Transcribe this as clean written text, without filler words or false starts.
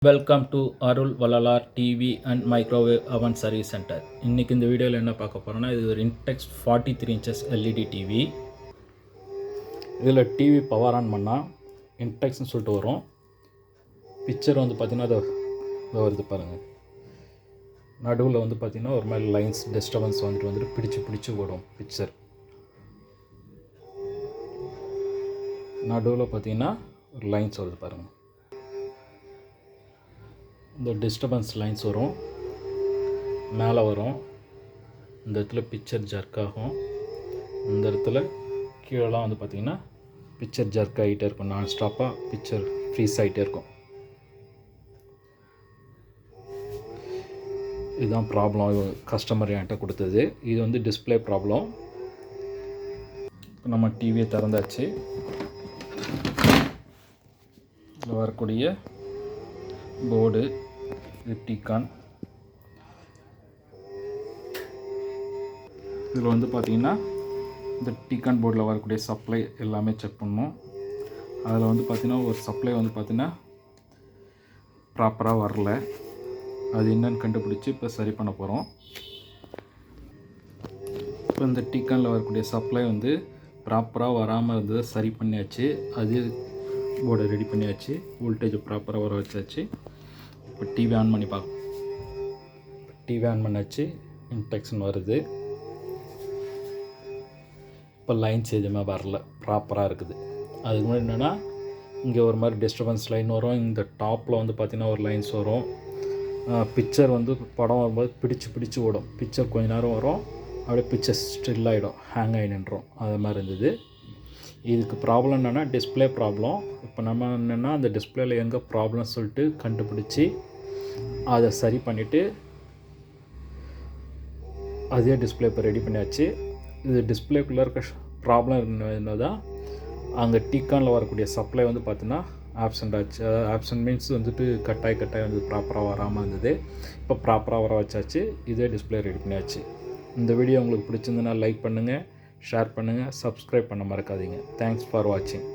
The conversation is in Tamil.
Welcome to Arul Vallalar TV and microwave அவன் சர்வீஸ் சென்டர். இன்றைக்கி இந்த வீடியோவில் என்ன பார்க்க போகிறோன்னா, இது ஒரு இன்டெக்ஸ் 43 இன்ச்சஸ் எல்இடி டிவி. இதில் டிவி பவர் ஆன் பண்ணால் இன்டெக்ஸ்னு சொல்லிட்டு வரும். பிக்சர் வந்து பார்த்திங்கன்னா அது வருது பாருங்கள். நடுவில் வந்து பார்த்திங்கன்னா ஒரு மாதிரி லைன்ஸ் டிஸ்டர்பன்ஸ் வந்துட்டு பிடிச்சி ஓடும். பிக்சர் நடுவில் பார்த்திங்கன்னா ஒரு லைன்ஸ் வருது பாருங்கள். இந்த டிஸ்டர்பன்ஸ் லைன்ஸ் வரும், மேலே வரும். இந்த இடத்துல பிக்சர் ஜர்க் ஆகும். இந்த இடத்துல கீழெலாம் வந்து பார்த்திங்கன்னா பிக்சர் ஜர்க் ஆகிட்டே இருக்கும். நான் ஸ்டாப்பாக பிக்சர் ஃப்ரீஸ் ஆகிட்டே இருக்கும். இதுதான் ப்ராப்ளம் கஸ்டமர் என்கிட்ட கொடுத்தது. இது வந்து டிஸ்பிளே ப்ராப்ளம். இப்போ நம்ம டிவியை திறந்தாச்சு. இதில் வரக்கூடிய போர்டு இது டிகான். இதில் வந்து பார்த்திங்கன்னா இந்த டிகான் போர்டில் வரக்கூடிய சப்ளை எல்லாமே செக் பண்ணணும். அதில் வந்து பார்த்திங்கன்னா ஒரு சப்ளை வந்து பார்த்திங்கன்னா ப்ராப்பராக வரல. அது என்னன்னு கண்டுபிடிச்சி இப்போ சரி பண்ண போகிறோம். இப்போ இந்த டிகானில் வரக்கூடிய சப்ளை வந்து ப்ராப்பராக வராமல் இருந்ததை சரி பண்ணியாச்சு. அது போர்டை ரெடி பண்ணியாச்சு. வோல்டேஜ் ப்ராப்பராக வர வச்சாச்சு. இப்போ டிவி ஆன் பண்ணி பார்க்க. TV on பண்ணாச்சு. இன்டெக்ஷன் வருது. இப்போ லைன்ஸ் எதுவுமே வரல, ப்ராப்பராக இருக்குது. அதுக்கு முன்னாடி என்னென்னா இங்கே ஒரு மாதிரி டிஸ்டர்பன்ஸ் லைன் வரும். இந்த டாப்பில் வந்து பார்த்திங்கன்னா ஒரு லைன்ஸ் வரும். பிக்சர் வந்து படம் வரும்போது பிடிச்சி ஓடும். பிக்சர் கொஞ்ச நேரம் வரும், அப்படியே பிக்சர் ஸ்டில் ஆகிடும், ஹேங் ஆகி நின்றோம். அது மாதிரி இருந்தது. இதுக்கு ப்ராப்ளம் என்னென்னா டிஸ்பிளே ப்ராப்ளம். இப்போ நம்ம என்னென்னா அந்த டிஸ்பிளேயில் எங்கே ப்ராப்ளம்னு சொல்லிட்டு கண்டுபிடிச்சி அதை சரி பண்ணிவிட்டு அதே டிஸ்பிளே இப்போ ரெடி பண்ணியாச்சு. இது டிஸ்பிளேக்குள்ளே இருக்க ப்ராப்ளம் என்னதான் அங்கே டிகானில் வரக்கூடிய சப்ளை வந்து பார்த்திங்கன்னா ஆப்சண்ட் ஆச்சு. ஆப்சண்ட் மீன்ஸ் வந்துட்டு கட்டாய் வந்து ப்ராப்பராக வராமல் இருந்தது. இப்போ ப்ராப்பராக வர வச்சாச்சு. இதே டிஸ்பிளே ரெடி பண்ணியாச்சு. இந்த வீடியோ உங்களுக்கு பிடிச்சிருந்ததுன்னா லைக் பண்ணுங்கள், ஷேர் பண்ணுங்கள், சப்ஸ்கிரைப் பண்ண மறக்காதீங்க. தேங்க்ஸ் ஃபார் வாட்சிங்.